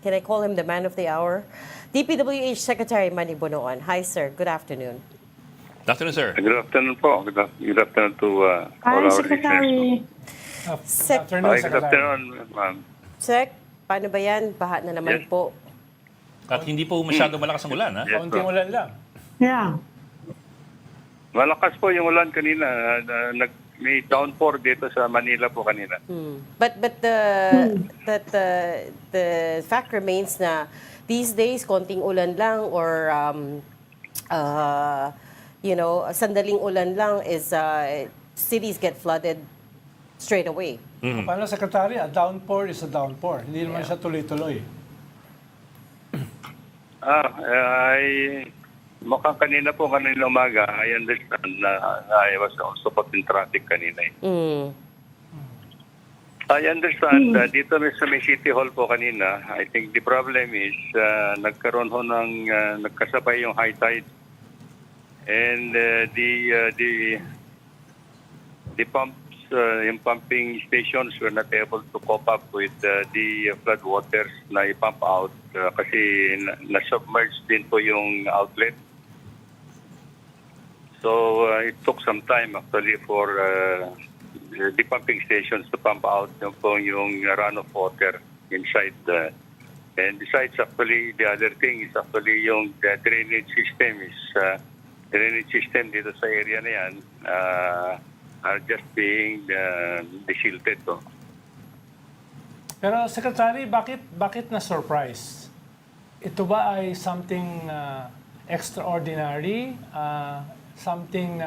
can I call him the man of the hour? DPWH Secretary Manuel Bonoan. Hi, sir. Good afternoon. Good afternoon, sir. Good afternoon po. Good afternoon to all Hi, our Secretary. Sec, listeners. Hi, good afternoon, ma'am. Sec, paano ba yan? Baha na naman Yes. po. At hindi po masyado malakas ang ulan, ha? Yes, Kaunting po. ulan lang. Yeah. Malakas po yung ulan kanina. May downpour dito sa Manila po kanina. But the fact remains na these days konting ulan lang or sandaling ulan lang is cities get flooded straight away. Paano, Secretary? A downpour is a downpour. Hindi naman siya tuloy-tuloy. Mukhang kanina umaga, I understand na I was also caught in traffic kanina. I understand dito sa may City Hall po kanina, I think the problem is nagkaroon ho ng nagkasabay yung high tide and the pumps, yung pumping stations were not able to cope up with the flood waters na i-pump out kasi na-submerged din po yung outlet. So it took some time actually for the pumping stations to pump out yung runoff water inside. And besides actually the other thing is actually yung the drainage system dito sa area na yan are just being desilted. Pero, Secretary, bakit na-surprise? Ito ba ay something extraordinary? Something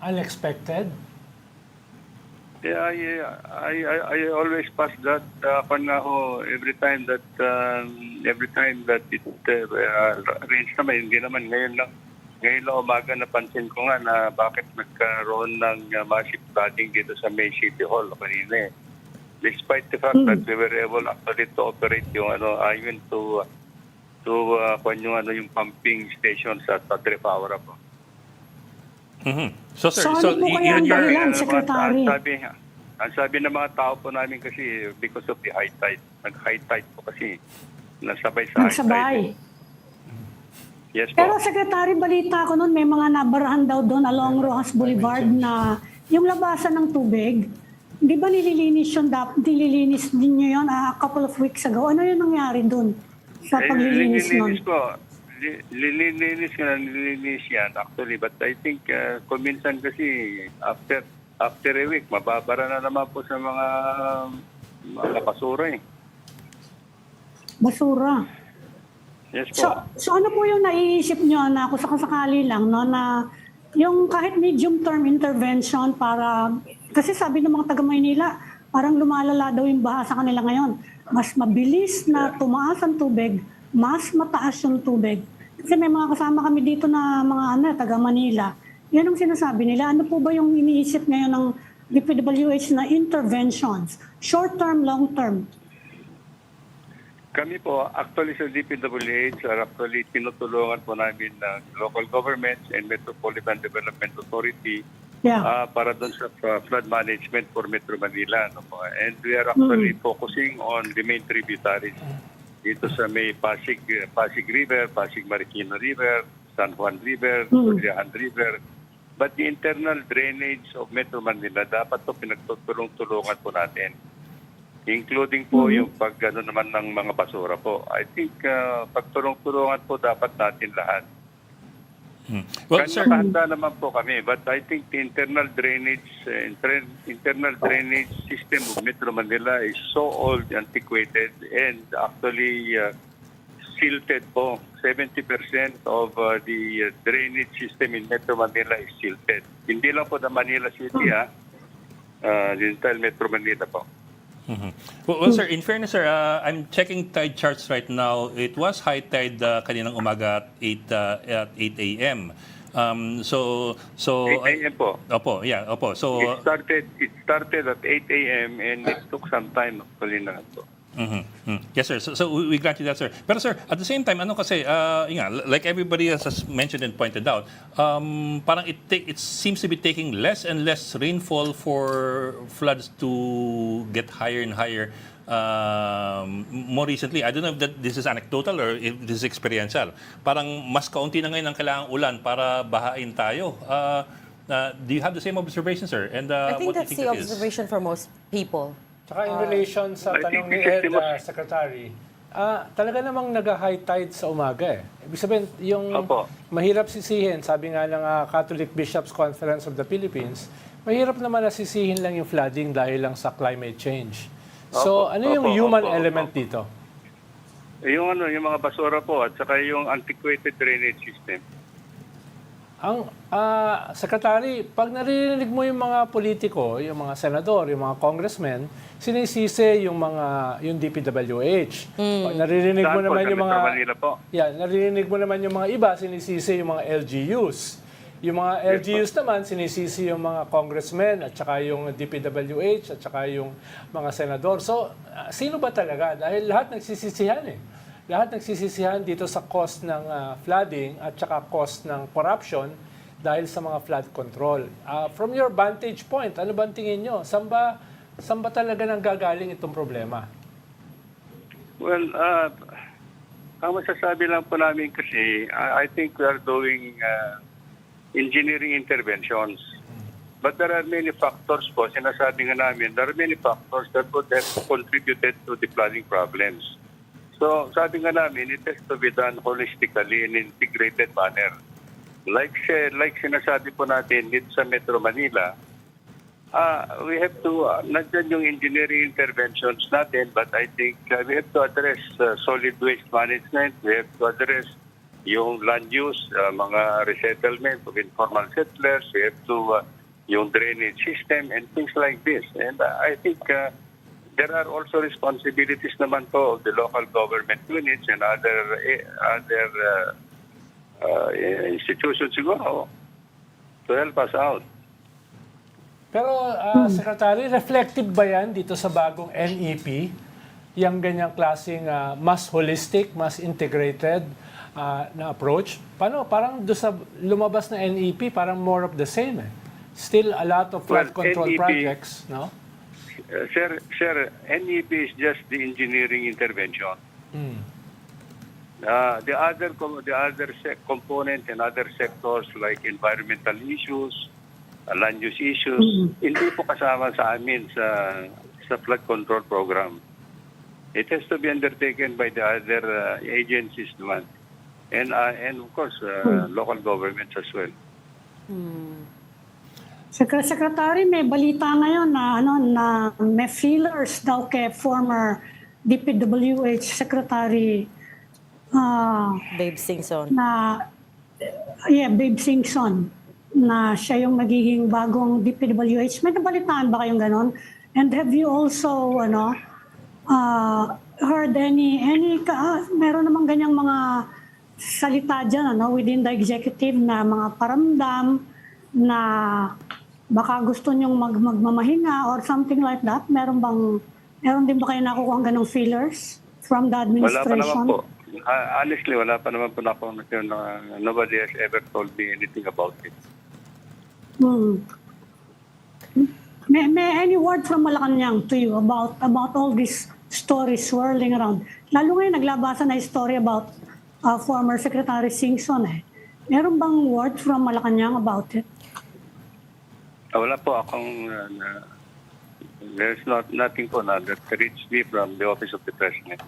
unexpected? Yeah, I always pass that every time that it rains naman. Hindi naman ngayon lang umaga napansin ko nga na bakit nagkaroon ng massive flooding dito sa May City Hall kanina. Despite the fact that we were able actually to operate yung even to yung pumping station sa Padre Paura po. So, sir, So, ano po kaya ang dahilan, Secretary? Ang sabi ng mga tao po namin kasi because of the high tide. Nag-high tide po kasi nasabay sa high Nagsabay. tide. Yes po. Pero, Secretary, balita ko noon, may mga nabarahan daw doon along Rojas Boulevard na yung labasan ng tubig. Di ba nililinis din nyo yun a couple of weeks ago? Ano yung nangyari doon sa paglilinis nun? Nililinis yan actually. But I think kung minsan kasi after a week, mababara na naman po sa mga basura . Basura. Yes po. So ano po yung naiisip nyo na kung sakasakali lang, no, na yung kahit medium-term intervention para, kasi sabi ng mga taga-Maynila, parang lumalala daw yung baha sa kanila ngayon. Mas mabilis na tumaas ang tubig, mas mataas yung tubig. Kasi may mga kasama kami dito na mga taga-Manila. Yan ang sinasabi nila. Ano po ba yung iniisip ngayon ng DPWH na interventions? Short-term, long-term? Kami po, actually sa DPWH, actually tinutulungan po namin ng local governments and Metropolitan Development Authority para doon sa flood management for Metro Manila. And we are actually focusing on the main tributaries dito sa may Pasig River, Pasig Marikina River, San Juan River, Bulacan River. But the internal drainage of Metro Manila, dapat po pinagtutulong-tulungan po natin. Including po yung naman ng mga basura po. I think pagtulong-tulungan po dapat natin lahat. Well, sir, Handa naman po kami, but I think the internal drainage system of Metro Manila is so old, antiquated, and actually silted po. 70% of the drainage system in Metro Manila is silted. Hindi lang po na Manila City, the entire Metro Manila po. Well, sir, in fairness, sir, I'm checking tide charts right now. It was high tide kaninang umaga at 8 a.m. So 8 a.m. po. Opo, yeah, opo. So It started at 8 a.m. and it took some time actually na po. Yes, sir. So we grant you that, sir. Pero sir, at the same time, ano kasi, like everybody else has mentioned and pointed out, parang it seems to be taking less and less rainfall for floods to get higher and higher more recently, I don't know if this is anecdotal or if this is experiential. Parang mas kaunti na ngayon ang kailangang ulan para bahain tayo. Do you have the same observation, sir? And I think what do you that's think the that is? observation for most people. Tsaka in relation sa I tanong think ni this is Ed, the most- Secretary, talaga namang nag-high tide sa umaga eh. Ibig sabihin, yung Opo. mahirap sisihin, sabi nga ng Catholic Bishops Conference of the Philippines, mahirap naman na sisihin lang yung flooding dahil lang sa climate change. So, Opo, ano yung opo, human opo, element opo. dito? Yung mga basura po at saka yung antiquated drainage system. Ang Secretary, pag naririnig mo yung mga politiko, yung mga senador, yung mga congressmen, sinisisi yung DPWH. Pag naririnig mo Saan po, naman sa yung mga Metro Manila po? naririnig mo naman yung mga iba, sinisisi yung mga LGUs. Yung mga LGUs naman, sinisisi yung mga congressmen at saka yung DPWH at saka yung mga senador. So, sino ba talaga? Dahil lahat nagsisisihan eh. Lahat nagsisisihan dito sa cost ng flooding at saka cost ng corruption dahil sa mga flood control. From your vantage point, ano ba ang tingin nyo? Saan ba talaga nang gagaling itong problema? Well, ang masasabi lang po namin kasi, I think we are doing engineering interventions. But there are many factors po, sinasabi nga namin, there are many factors that would have contributed to the flooding problems. So, sabi nga namin, it has to be done holistically in an integrated manner. Like sinasabi po natin dito sa Metro Manila, we have to, nandyan yung engineering interventions natin, but I think we have to address solid waste management, we have to address yung land use, mga resettlement of informal settlers, we have to, yung drainage system and things like this. And I think there are also responsibilities naman po of the local government units and other institutions siguro to help us out. Pero, Secretary, reflective ba yan dito sa bagong NEP? Yung ganyang klaseng mas holistic, mas integrated na approach? Paano? Parang doon sa lumabas na NEP, parang more of the same eh. Still a lot of flood control NEP projects, no? Sir, NEP is just the engineering intervention. The other components and other sectors like environmental issues, land use issues, hindi po kasama sa amin sa flood control program. It has to be undertaken by the other agencies naman. And of course, local governments as well. Secretary, may balita ngayon na may feelers daw kay former DPWH Secretary Babe Singson. Babe Singson, na siya yung magiging bagong DPWH. May nabalitaan ba kayong ganon? And have you also heard meron namang ganyang mga salita dyan within the executive na mga paramdam na baka gusto nyong magmamahinga or something like that? Meron din ba kayo nakukuha ang ganong feelers from the administration? Wala pa naman po. Honestly, wala pa naman po nobody has ever told me anything about it. May any word from Malacanang to you about all these stories swirling around? Lalo ngayon naglabasan na story about former Secretary Singson eh. Meron bang word from Malacanang about it? Wala po akong, there's nothing po na that reached me from the Office of the President.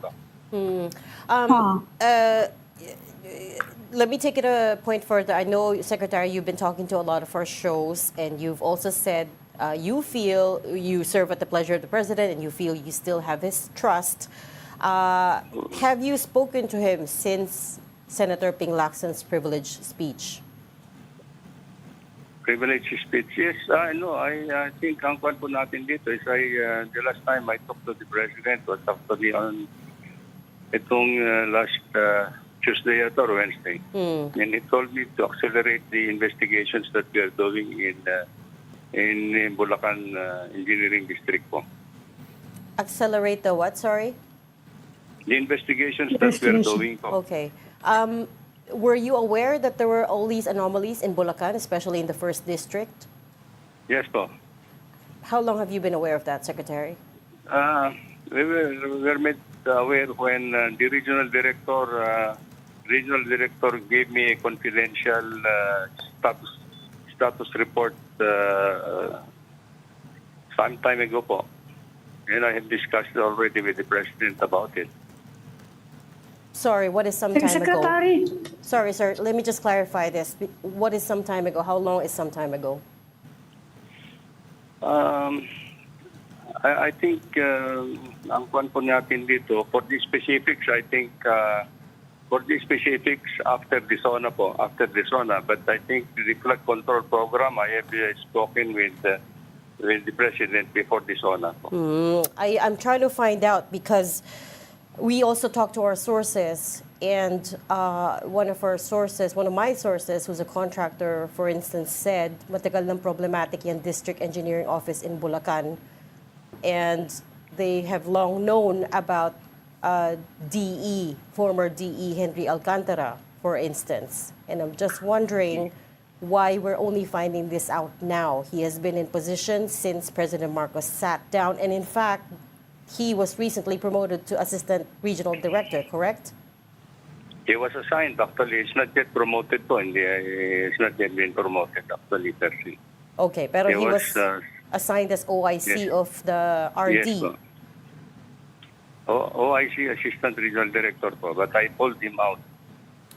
Let me take it a point further. I know, Secretary, you've been talking to a lot of our shows, and you've also said you feel you serve at the pleasure of the President, and you feel you still have his trust. Have you spoken to him since Senator Ping Lacson's privileged speech? Privilege speech, yes. No, I think ang kwan po natin dito is the last time I talked to the President was actually on itong last Tuesday or Wednesday. And he told me to accelerate the investigations that we are doing in Bulacan Engineering District po. Accelerate the what, sorry? The investigations that we are doing po. Okay. Were you aware that there were all these anomalies in Bulacan, especially in the 1st District? Yes po. How long have you been aware of that, Secretary? we were made aware when the regional director gave me a confidential status report some time ago po. And I have discussed already with the president about it. Sorry, what is some time ago? Secretary, Sorry, sir. Let me just clarify this. What is some time ago? How long is some time ago? I think ang kwan po natin dito, for the specifics, I think for the specifics after the zona po, but I think the flood control program, I have spoken with the president before the zona po. I'm trying to find out because we also talked to our sources, and one of my sources, who's a contractor, for instance, said matagal ng problematic yung district engineering office in Bulacan, and they have long known about former DE Henry Alcantara, for instance. And I'm just wondering why we're only finding this out now. He has been in position since President Marcos sat down, and in fact, he was recently promoted to Assistant Regional Director, correct? He was assigned, actually. It's not yet promoted po. It's not yet been promoted, actually, Percy. Okay, pero he was assigned as OIC yes. of the RD. Yes po. OIC, Assistant Regional Director po, but I pulled him out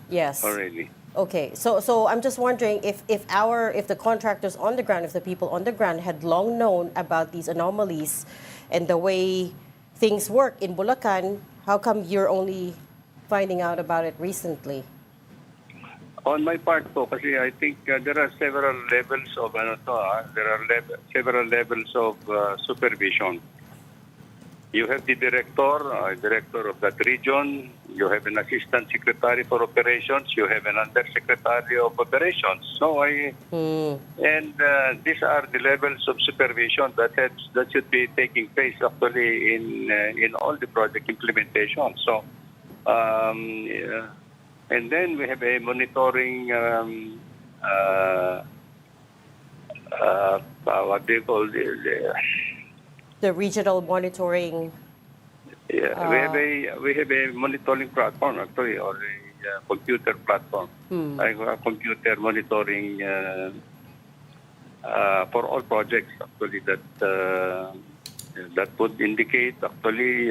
Yes. already. Okay, so I'm just wondering if the contractors on the ground, if the people on the ground had long known about these anomalies and the way things work in Bulacan, how come you're only finding out about it recently? On my part po, kasi I think there are several levels of several levels of supervision. You have the director of that region. You have an assistant secretary for operations. You have an undersecretary of operations. So these are the levels of supervision that should be taking place actually in all the project implementation. So, and then we have a monitoring. What do you call The regional monitoring. Yeah, we have a monitoring platform actually, or a computer platform, like a computer monitoring for all projects actually that would indicate actually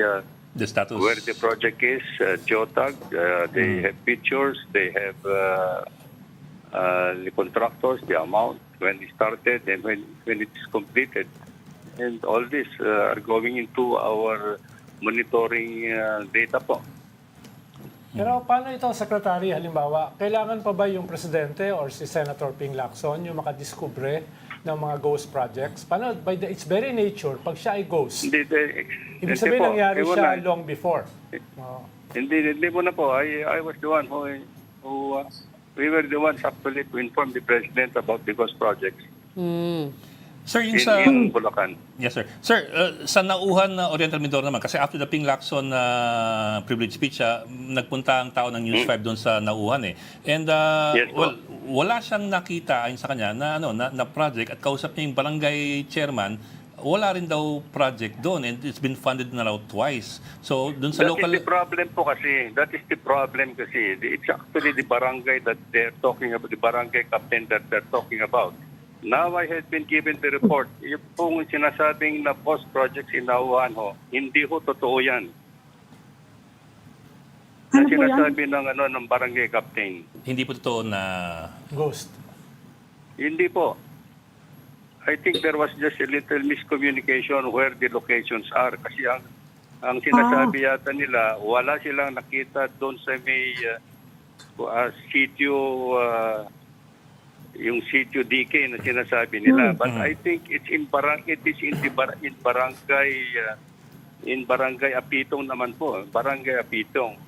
The status. where the project is, geotag. They have pictures. They have the contractors, the amount when it started and when it is completed. And all this are going into our monitoring data po. Pero paano ito, Secretary? Halimbawa, kailangan pa ba yung Presidente or si Senator Ping Lacson yung makadiskubre ng mga ghost projects? Paano? By its very nature, pag siya ay ghost, ibig sabihin nangyari siya long before. Hindi po na po. I was the one who we were the ones actually to inform the President about the ghost projects. Sir, yung in Bulacan. Yes, sir. Sir, sa nauhan na Oriental Mindoro naman, kasi after the Ping Lacson privilege speech, nagpunta ang tao ng News 5 doon sa nauhan eh. And Yes, wala siyang nakita ayon sa kanya na project at kausap niya yung barangay chairman, wala rin daw project doon and it's been funded na raw twice. So, doon sa local... That is the problem po kasi. It's actually the barangay that they're talking about, the barangay captain that they're talking about. Now I had been given the report. Yung pong sinasabing na post projects in Nauhan hindi ho totoo yan. Ano Na po sinasabi ng barangay captain. Hindi po totoo na... Ghost. Hindi po. I think there was just a little miscommunication where the locations are. Kasi ang sinasabi yata nila, wala silang nakita doon sa may sitio, yung sitio DK na sinasabi nila. But I think it is in barangay Apitong naman po. Barangay Apitong.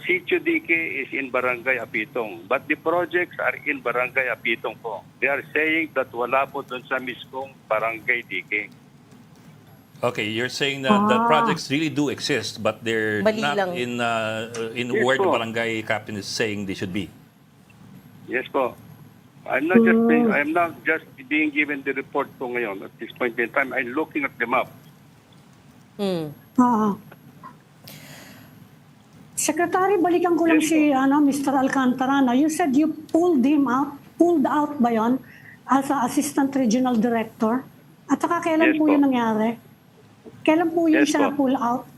Sitio DK is in Barangay Apitong. But the projects are in Barangay Apitong po. They are saying that wala po doon sa miskong Barangay DK. Okay, you're saying that the projects really do exist, but they're Mali not lang. in Yes, where the po. barangay captain is saying they should be. Yes po. I'm not just being given the report po ngayon at this point in time. I'm looking at the map. Ah. Secretary, balikan ko lang Yes, si Mr. Alcantara. No? You said you pulled out ba yun as a Assistant Regional Director? At saka kailan Yes po po. yun nangyari? Kailan po yun Yes siya po. na-pull out?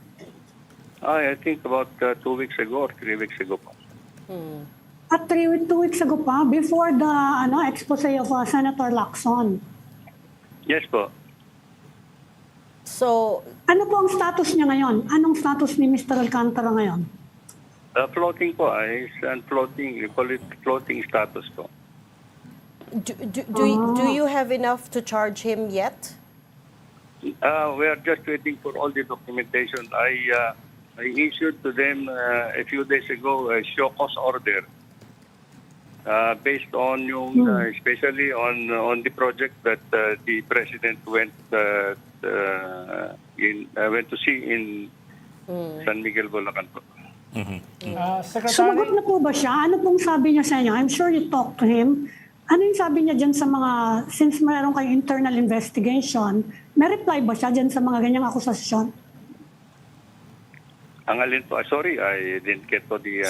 I think about 2 weeks ago or 3 weeks ago po. At 2 weeks ago pa, before the expose of Senator Lacson. Yes po. So, Ano po ang status niya ngayon? Anong status ni Mr. Alcantara ngayon? Floating po, is floating, we call it floating status po. do you have enough to charge him yet? We are just waiting for all the documentation. I issued to them a few days ago a show cause order based on yung, especially on the project that the president went to see in San Miguel, Bulacan po. Secretary, Sumagot na po ba siya? Ano pong sabi niya sa inyo? I'm sure you talked to him. Ano yung sabi niya dyan sa mga, since mayroon kayong internal investigation, may reply ba siya dyan sa mga ganyang akusasyon? Ang alin po, sorry, I didn't get to the...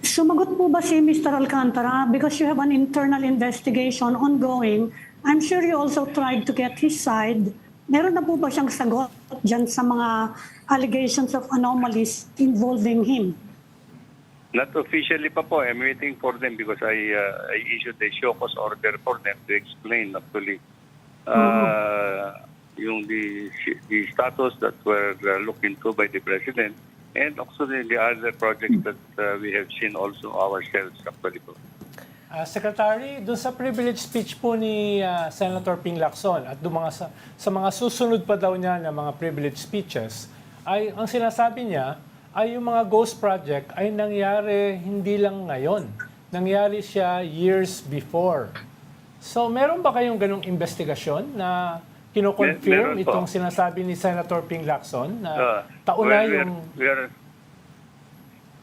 Sumagot po ba si Mr. Alcantara? Because you have an internal investigation ongoing, I'm sure you also tried to get his side. Meron na po ba siyang sagot dyan sa mga allegations of anomalies involving him? Not officially pa po. I'm waiting for them because I issued a show cause order for them to explain actually yung the status that were looked into by the president and also the other projects that we have seen also ourselves actually po. Secretary, doon sa privilege speech po ni Senator Ping Lacson at doon sa mga susunod pa daw niya na mga privilege speeches, ay ang sinasabi niya ay yung mga ghost project ay nangyari hindi lang ngayon. Nangyari siya years before. So meron ba kayong ganong investigasyon na kino-confirm Meron po. itong sinasabi ni Senator Ping Lacson na taon na yung...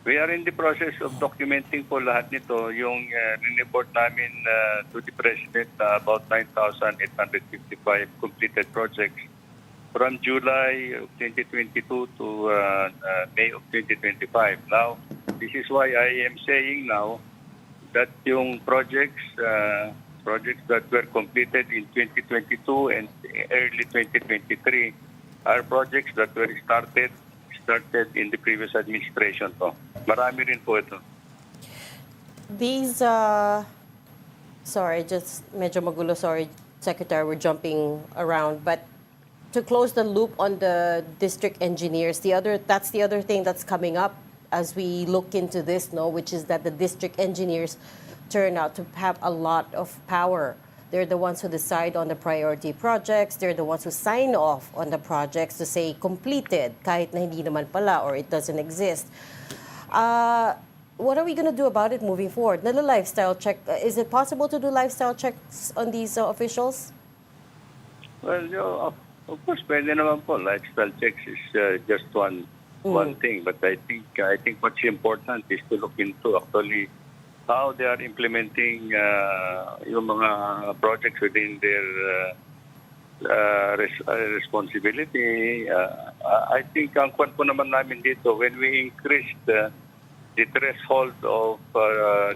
We are in the process of documenting po lahat nito. Yung report namin to the President about 9,855 completed projects from July of 2022 to May of 2025. Now, this is why I am saying now that yung projects that were completed in 2022 and early 2023 are projects that were started in the previous administration po. Marami rin po ito. These, sorry, just medyo magulo, sorry, Secretary, we're jumping around. But to close the loop on the district engineers, that's the other thing that's coming up as we look into this, no, which is that the district engineers turn out to have a lot of power. They're the ones who decide on the priority projects. They're the ones who sign off on the projects to say completed, kahit na hindi naman pala or it doesn't exist. What are we going to do about it moving forward? Nala lifestyle check. Is it possible to do lifestyle checks on these officials? Well, of course, pwede naman po. Lifestyle checks is just one thing. But I think what's important is to look into actually how they are implementing yung mga projects within their responsibility. I think ang kwan po naman namin dito, when we increased the threshold of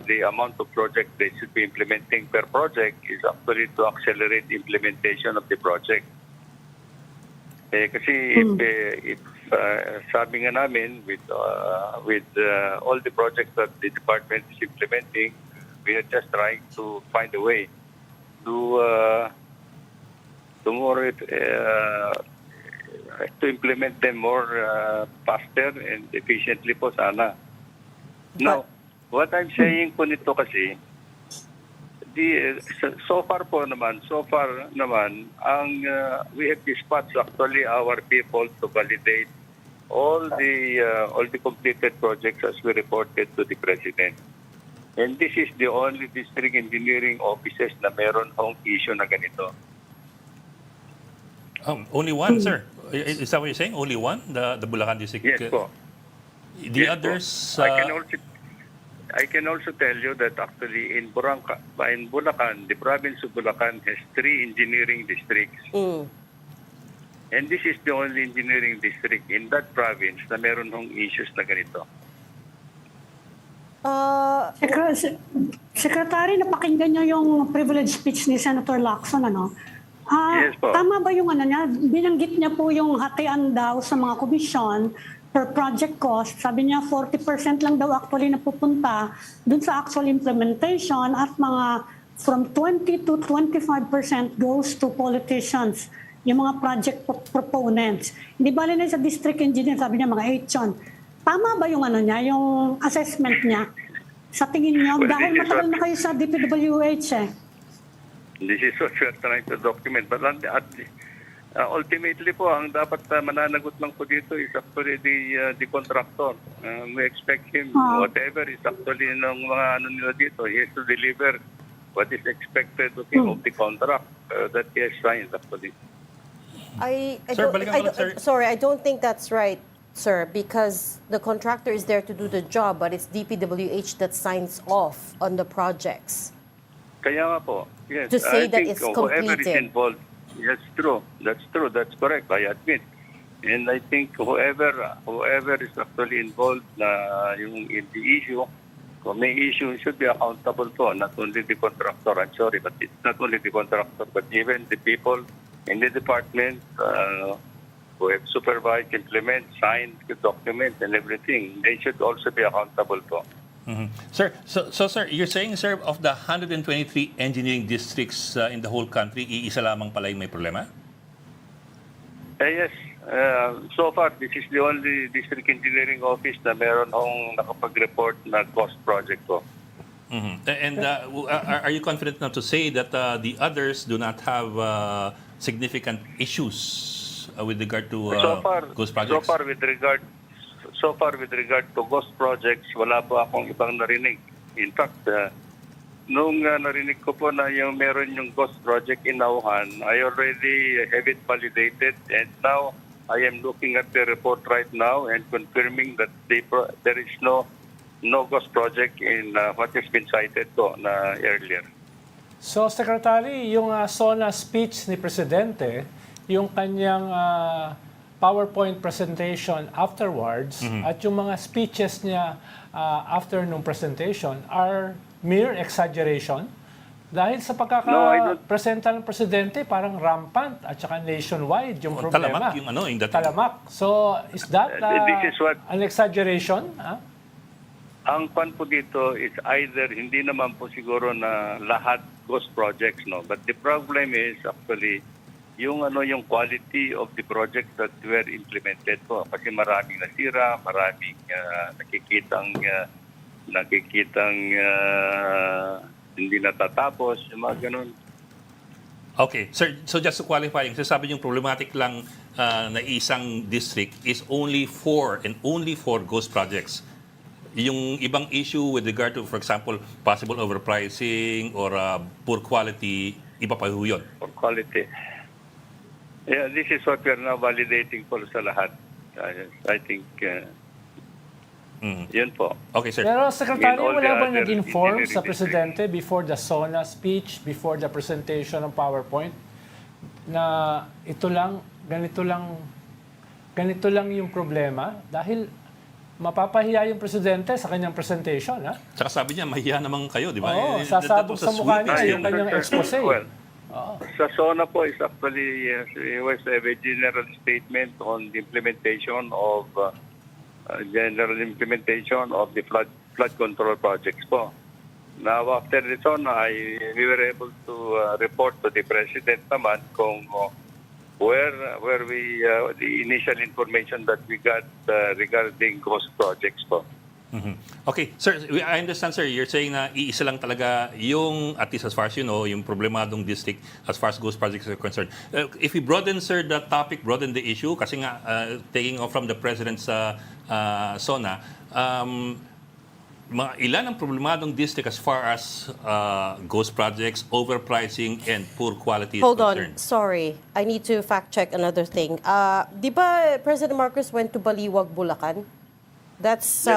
the amount of project they should be implementing per project is actually to accelerate implementation of the project. Kasi if sabi nga namin with all the projects that the department is implementing, we are just trying to find a way to implement them more faster and efficiently po sana. Now, what I'm saying po nito kasi, so far naman, we have dispatched actually our people to validate all the completed projects as we reported to the President. And this is the only district engineering offices na meron hong issue na ganito. Only one, sir. Is that what you're saying? Only one? The Bulacan district? Yes po. The Yes, others... I can also tell you that actually in Bulacan, the province of Bulacan has 3 engineering districts. And this is the only engineering district in that province na meron hong issues na ganito. Secretary, napakinggan niyo yung privilege speech ni Senator Lacson, ano? Yes po. Tama ba yung ano niya? Binanggit niya po yung hatian daw sa mga komisyon per project cost. Sabi niya 40% lang daw actually napupunta dun sa actual implementation at mga from 20 to 25% goes to politicians, yung mga project proponents. Hindi bali na sa district engineer, sabi niya mga 8 yun. Tama ba yung ano niya, yung assessment niya? Sa tingin niyo, Well, dahil this is matagal what- na kayo sa DPWH eh. This is what we are trying to document. But ultimately po, ang dapat mananagot lang po dito is actually the contractor. We expect him, whatever is actually ng mga ano nila dito, he has to deliver what is expected of him of the contract that he has signed actually. Sir, balikan ko lang, sir. Sorry, I don't think that's right, sir, because the contractor is there to do the job, but it's DPWH that signs off on the projects. Kaya nga po, yes. To say I that think it's whoever is completed. involved, yes, true. That's true. That's correct. I admit. And I think whoever is actually involved in the issue, kung may issue, should be accountable po. Not only the contractor, I'm sorry, but it's not only the contractor, but even the people in the department who have supervised, implement, signed the documents and everything. They should also be accountable po. Sir, so sir, you're saying, sir, of the 123 engineering districts in the whole country, iisa lamang pala yung may problema? Yes. So far, this is the only district engineering office na meron hong nakapag-report na cost project ko. And are you confident now to say that the others do not have significant issues with regard to ghost projects? So far with regard to ghost projects, wala po akong ibang narinig. In fact, nung narinig ko po na yung meron yung ghost project in Nauhan, I already have it validated, and now I am looking at the report right now and confirming that there is no ghost project in what has been cited po na earlier. So, Secretary, yung SONA speech ni Presidente, yung kanyang PowerPoint presentation afterwards, at yung mga speeches niya after nung presentation are mere exaggeration? Dahil sa pagkakapresenta ng Presidente, parang rampant at saka nationwide yung problema. Talamak yung yung dating. Talamak. So, is that This is what- an exaggeration? Ang pan po dito is either hindi naman po siguro na lahat ghost projects, no, but the problem is actually yung quality of the projects that were implemented po, kasi maraming nasira, maraming nakikitang hindi natatapos, yung mga ganun. Okay, sir, so just to qualify, yung sasabi yung problematic lang na isang district is only for ghost projects. Yung ibang issue with regard to, for example, possible overpricing or poor quality, iba pa ho yun. For quality. Yeah, this is what we are now validating po sa lahat. I think, yun po. Okay, sir. Pero Secretary, In all wala the ba other nag-inform sa engineering Presidente before the SONA speech, before the presentation ng PowerPoint, na ganito lang yung problema? Dahil mapapahiya yung Presidente sa kanyang presentation, ha? Tsaka sabi niya, mahiya naman kayo, di ba? Oo, That sasabog was a sa mukha sweet niya issue. yung kanyang expose. Well, sa SONA po is actually, it was a general statement on the implementation of the flood control projects po. Now, after the SONA, we were able to report to the President naman kung where the initial information that we got regarding ghost projects po. Okay, sir, I understand, sir. You're saying na iisa lang talaga yung, at least as far as you know, yung problemadong district as far as ghost projects are concerned. If we broaden, sir, the topic, broaden the issue, kasi nga, taking off from the President's SONA, mga ilan ang problemadong district as far as ghost projects, overpricing, and poor quality is Hold concerned? on, sorry. I need to fact check another thing. Di ba President Marcos went to Baliwag, Bulacan? That's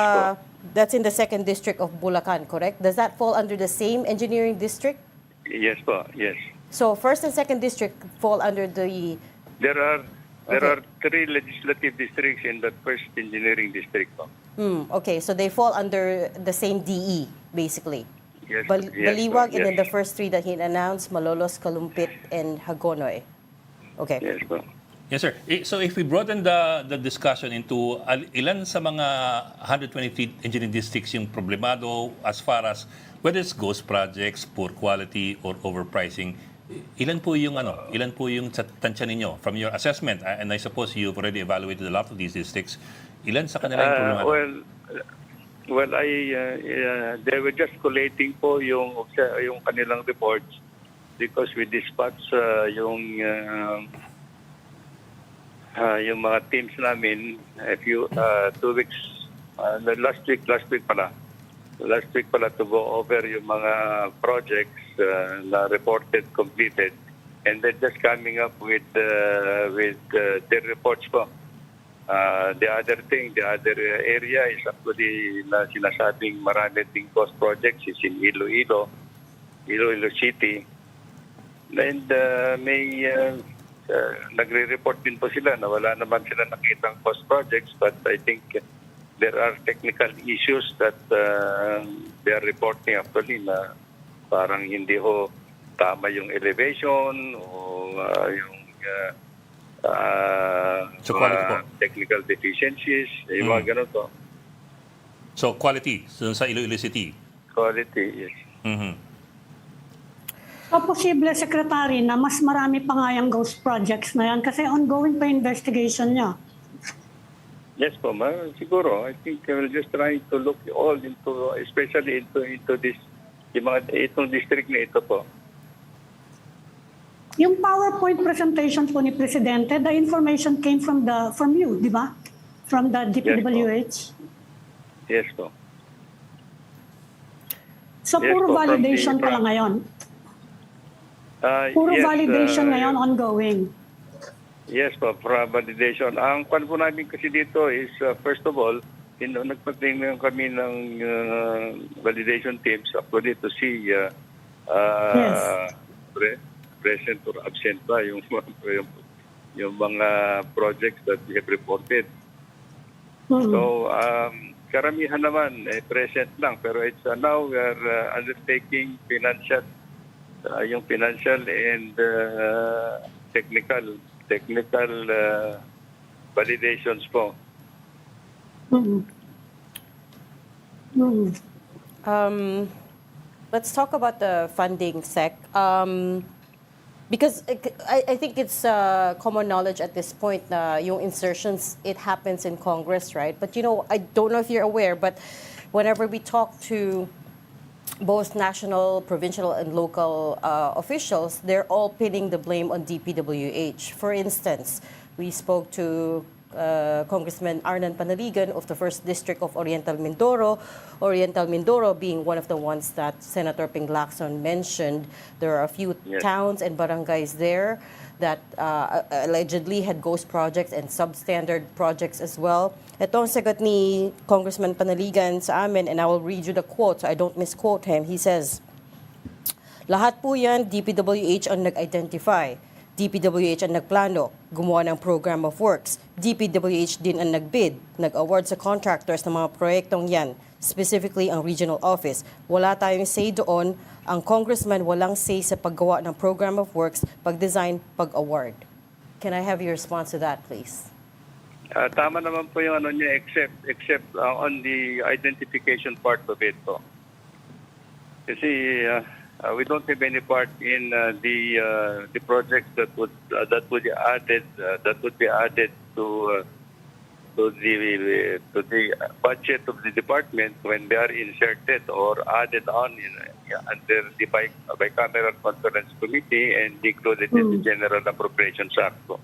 in the 2nd district of Bulacan, correct? Does that fall under the same engineering district? Yes po, yes. So 1st and 2nd district fall under the... There There Okay. are 3 legislative districts in the first engineering district. Okay, so they fall under the same DE, basically. Yes, Baliwag, and then the yes, first three that he announced, Malolos, Kalumpit, and Hagonoy. Okay. yes po. Yes, sir. So if we broaden the discussion into ilan sa mga 123 engineering districts yung problemado as far as whether it's ghost projects, poor quality, or overpricing, ilan po yung tansya ninyo from your assessment? And I suppose you've already evaluated a lot of these districts. Ilan sa kanila yung problemado? They were just collating po yung kanilang reports because we dispatch yung mga teams namin a few 2 weeks last week pala to go over yung mga projects na reported completed, and then just coming up with their reports po. The other area is actually na sinasabing marami ding cost projects is in Iloilo City, and may nagre-report din po sila na wala naman sila nakitang cost projects, but I think there are technical issues that they are reporting actually na parang hindi ho tama yung elevation o yung So quality po. technical deficiencies, yung mga ganun po. So quality sa Iloilo City. Quality, yes. Mhm. So, posible, Secretary, na mas marami pa nga yung ghost projects na yan kasi ongoing pa investigation niya. Yes po, siguro. I think we'll just try to look all into, especially into this, itong district na ito po. Yung PowerPoint presentation po ni Presidente, the information came from you, di ba? From the DPWH. Yes po. So, Yes puro po, from validation the- pa lang ngayon. Puro Yes, validation ngayon ongoing. Yes po, for validation. Ang pan po namin kasi dito is, first of all, nagpatingin kami ng validation teams actually to see present or absent ba yung mga projects that we have reported. So, karamihan naman present lang, pero it's now we are undertaking yung financial and technical validations po. Let's talk about the funding, Sec. Because I think it's common knowledge at this point na yung insertions, it happens in Congress, right? But I don't know if you're aware, but whenever we talk to both national, provincial, and local officials, they're all pinning the blame on DPWH. For instance, we spoke to Congressman Arnan Panaligan of the 1st District of Oriental Mindoro being one of the ones that Senator Ping Lacson mentioned. There are a few towns and barangays there that allegedly had ghost projects and substandard projects as well. Ito ang sagot ni Congressman Panaligan sa amin, and I will read you the quote so I don't misquote him. He says, "Lahat po yan, DPWH ang nag-identify. DPWH ang nagplano, gumawa ng program of works. DPWH din ang nagbid, nag-award sa contractors ng mga proyektong yan, specifically ang regional office. Wala tayong say doon. Ang congressman walang say sa paggawa ng program of works, pag-design, pag-award." Can I have your response to that, please? Tama naman po yung niya, except on the identification part of it po. Kasi we don't have any part in the projects that would be added to the budget of the department when they are inserted or added on under the bicameral conference committee and included in the General Appropriations Act po.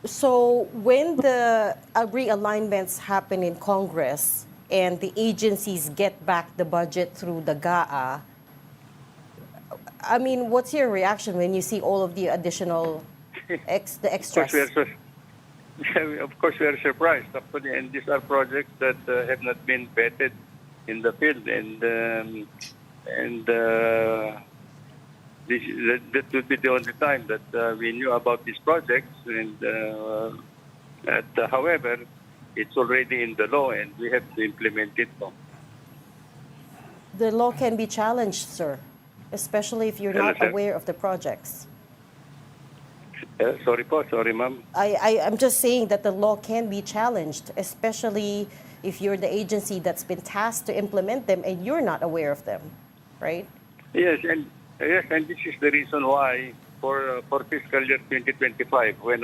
So when the realignments happen in Congress and the agencies get back the budget through the GAA, I mean, what's your reaction when you see all of the additional the extras? Of course, we are surprised. Actually, and these are projects that have not been vetted in the field, and that would be the only time that we knew about these projects. And however, it's already in the law, and we have to implement it. The law can be challenged, sir, especially if you're Hello, not sir. aware of the projects. Sorry, ma'am. I'm just saying that the law can be challenged, especially if you're the agency that's been tasked to implement them and you're not aware of them, right? Yes, and this is the reason why for fiscal year 2025, when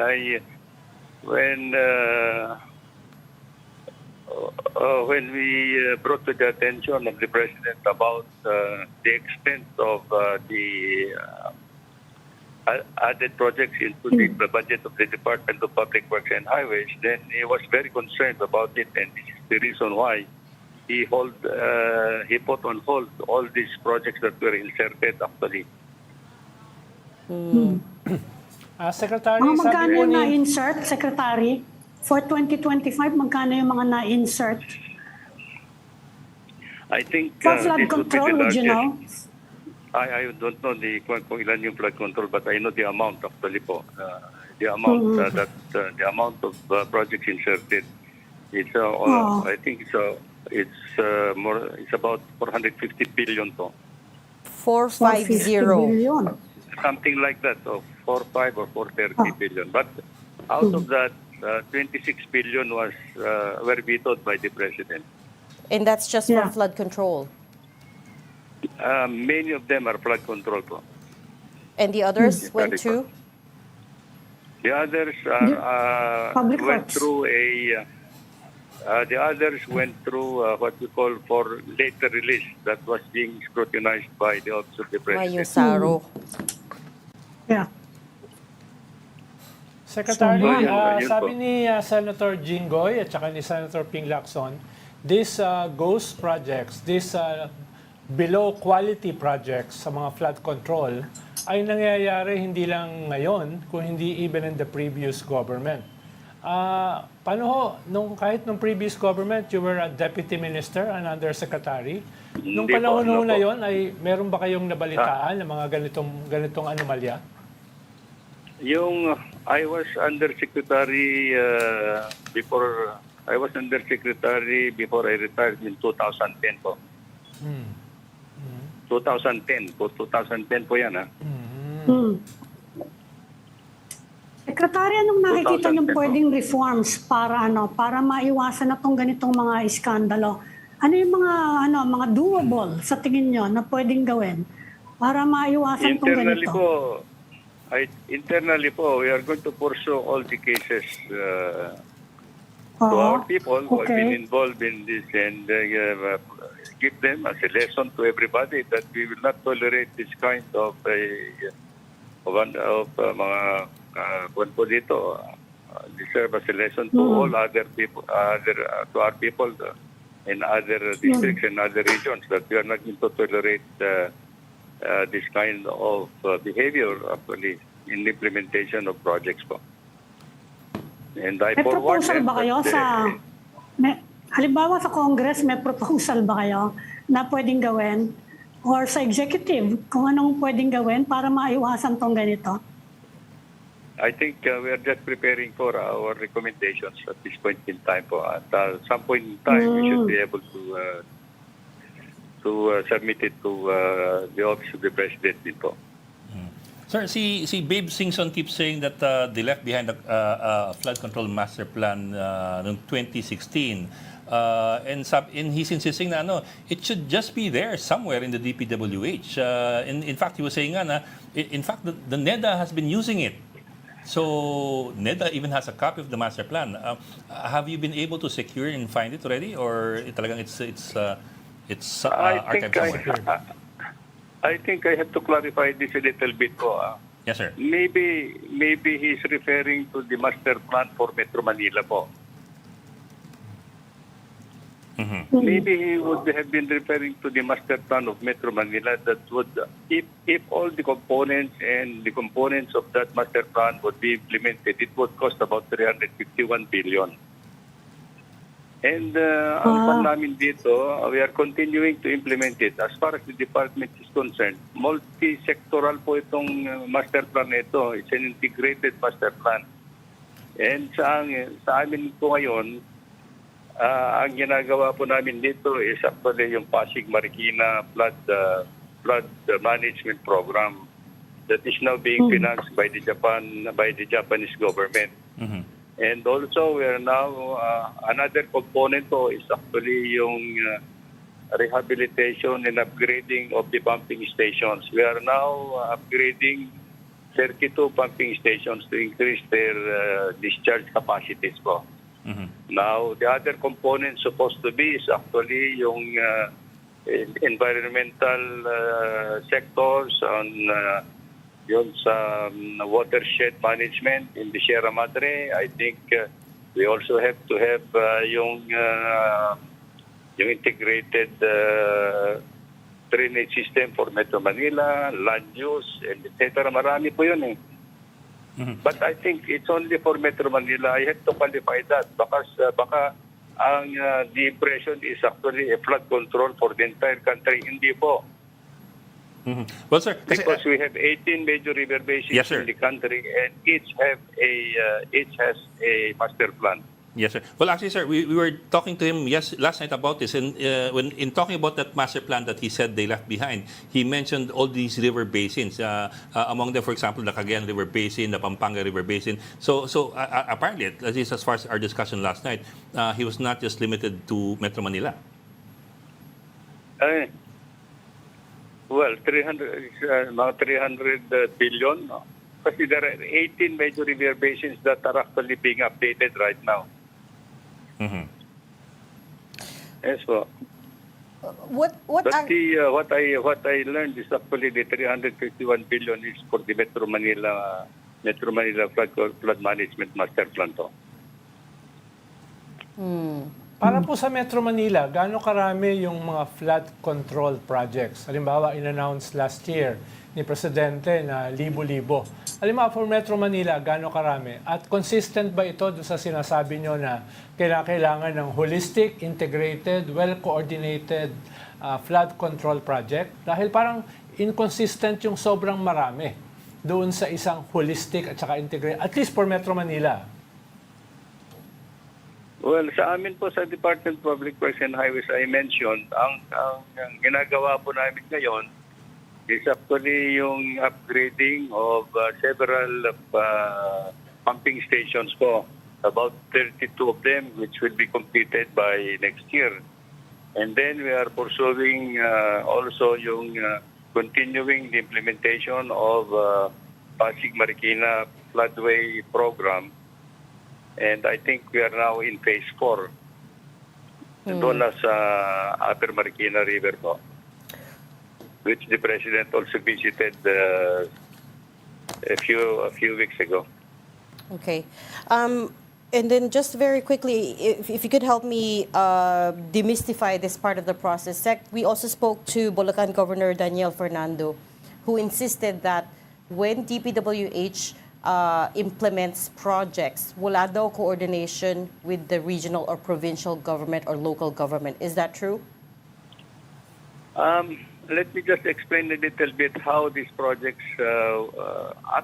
we brought to the attention of the president about the extent of the added projects into the budget of the Department of Public Works and Highways, then he was very concerned about it, and this is the reason why he put on hold all these projects that were inserted actually. Secretary, Mga sabi magkano po yung ni... na-insert, Secretary? For 2025, magkano yung mga na-insert? I think For flood this would be control, the would you know? largest. I don't know kung ilan yung flood control, but I know the amount actually po. The amount the amount of projects inserted. It's I think it's about 450 billion po. 450. billion. Something like that, so 45 or 430 billion. But out of that, 26 billion were vetoed by the president. And that's just Yeah. for flood control. Many of them are flood control po. And the others went Very to? The others Public went Works. through the others went through what we call for later release that was being scrutinized by the Office of the Yung President. Saro. Yeah. Secretary, So, yun sabi po. ni Senator Jinggoy at saka ni Senator Ping Lacson, these ghost projects, these below quality projects sa mga flood control ay nangyayari hindi lang ngayon, kung hindi even in the previous government. Paano ho, kahit nung previous government, you were a deputy minister and undersecretary. Nung Hindi po, panahon ano na po. yon ay meron ba kayong nabalitaan ng mga ganitong anomalya? Yung I was undersecretary before I retired in 2010 po. 2010 po yan ha. Secretary, anong nakikita 2010 niyong po. pwedeng reforms para maiwasan na tong ganitong mga iskandalo? Ano yung mga doable sa tingin niyo na pwedeng gawin para maiwasan tong Internally ganito? internally po, we are going to pursue all the cases to our people who have been involved in this and give them as a lesson to everybody that we will not tolerate this kind of mga kung po dito deserve as a lesson to all other people, to our people in other districts and other regions that we are not going to tolerate this kind of behavior actually in the implementation of projects po. And I May forward proposal them ba kayo that, halimbawa sa Congress, may proposal ba kayo na pwedeng gawin? Or sa executive, kung anong pwedeng gawin para maiwasan tong ganito? I think we are just preparing for our recommendations at this point in time po. At some point in time, we should be able to submit it to the Office of the President din po. Sir, si Babe Singson keeps saying that they left behind a flood control master plan noong 2016. And he's insisting na it should just be there somewhere in the DPWH. In fact, he was saying in fact, the NEDA has been using it. So NEDA even has a copy of the master plan. Have you been able to secure and find it already, or talagang it's archived somewhere? I think I have to clarify this a little bit po. Yes, sir. Maybe he's referring to the master plan for Metro Manila po. Maybe he would have been referring to the master plan of Metro Manila that would, if all the components of that master plan would be implemented, it would cost about 351 billion. And ang pan namin dito, we are continuing to implement it. As far as the department is concerned, multi-sectoral po itong master plan na ito. It's an integrated master plan. And sa amin po ngayon, ang ginagawa po namin dito is actually yung Pasig Marikina flood management program that is now being financed by the Japanese government. And also, we are now, another component po is actually yung rehabilitation and upgrading of the pumping stations. We are now upgrading 32 pumping stations to increase their discharge capacities po. Now, the other component supposed to be is actually yung environmental sectors on yun sa watershed management in the Sierra Madre. I think we also have to have yung integrated drainage system for Metro Manila, land use, and etc. Marami po yun eh. But I think it's only for Metro Manila. I have to qualify that because baka ang the impression is actually a flood control for the entire country. Hindi po. Well, sir, kasi, Because we have 18 major river basins Yes, sir. in the country and each has a master plan. yes, sir. Well, actually, sir, we were talking to him last night about this, and when in talking about that master plan that he said they left behind, he mentioned all these river basins. Among them, for example, the Cagayan River Basin, the Pampanga River Basin. So apparently, at least as far as our discussion last night, he was not just limited to Metro Manila. Well, 300 billion. No? Kasi there are 18 major river basins that are actually being updated right now. Yes, po. What But are, what I learned is actually the 351 billion is for the Metro Manila flood management master plan to. Para po sa Metro Manila, gaano karami yung mga flood control projects? Halimbawa, in-announce last year ni Presidente na libo-libo. Halimbawa, for Metro Manila, gaano karami? At consistent ba ito doon sa sinasabi nyo na kailangan ng holistic, integrated, well-coordinated flood control project? Dahil parang inconsistent yung sobrang marami doon sa isang holistic at saka integrated, at least for Metro Manila. Well, sa amin po sa Department of Public Works and Highways, I mentioned, ang ginagawa po namin ngayon is actually yung upgrading of several pumping stations po. About 32 of them which will be completed by next year. And then we are pursuing also yung continuing the implementation of Pasig Marikina floodway program. And I think we are now in phase 4. Doon na sa Upper Marikina River po, which the President also visited a few weeks ago. okay. And then just very quickly, if you could help me demystify this part of the process. We also spoke to Bulacan Governor Daniel Fernando, who insisted that when DPWH implements projects, wala daw coordination with the regional or provincial government or local government. Is that true? Let me just explain a little bit how these projects,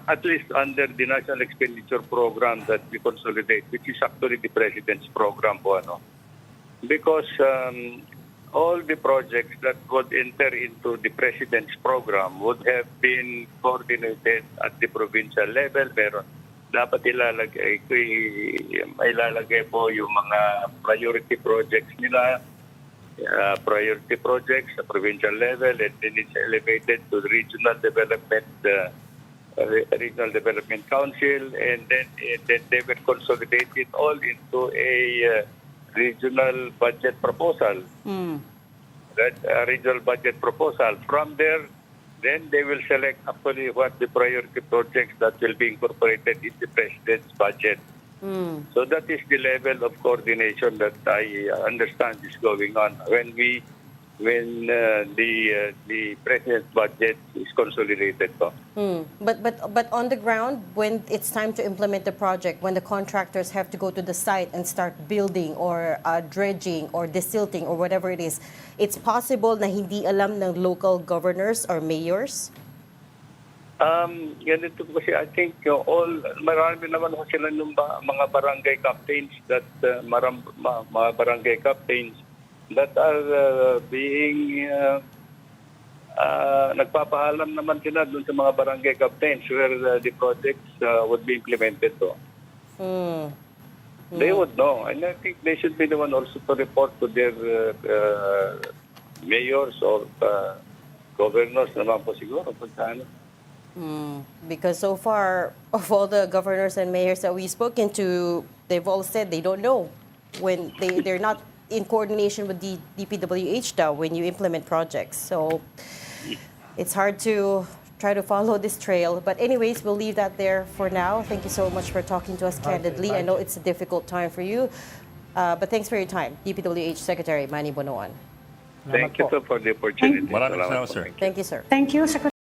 at least under the National Expenditure Program that we consolidate, which is actually the President's program po, ano? Because all the projects that would enter into the President's program would have been coordinated at the provincial level. Pero dapat ilalagay po yung mga priority projects nila, priority projects sa provincial level, and then it's elevated to the Regional Development Council, and then they will consolidate it all into a regional budget proposal. Regional budget proposal. From there, then they will select actually what the priority projects that will be incorporated in the President's budget. So that is the level of coordination that I understand is going on. When we when the president's budget is consolidated po. But on the ground, when it's time to implement the project, when the contractors have to go to the site and start building or dredging or desilting or whatever it is, it's possible na hindi alam ng local governors or mayors? Ganito po kasi I think marami naman ko sila ng mga barangay captains that mga barangay captains that are being nagpapaalam naman sila dun sa mga barangay captains where the projects would be implemented to. They would know, and I think they should be the one also to report to their mayors or governors naman po siguro pagka ano. Because so far, of all the governors and mayors that we've spoken to, they've all said they don't know when they're not in coordination with the DPWH now when you implement projects. So it's hard to try to follow this trail. But anyways, we'll leave that there for now. Thank you so much for talking to us candidly. I know it's a difficult time for you, but thanks for your time. DPWH Secretary Manuel Bonoan. Thank you for the opportunity. Maraming salamat, sir. Thank you, sir. Thank you, Secretary.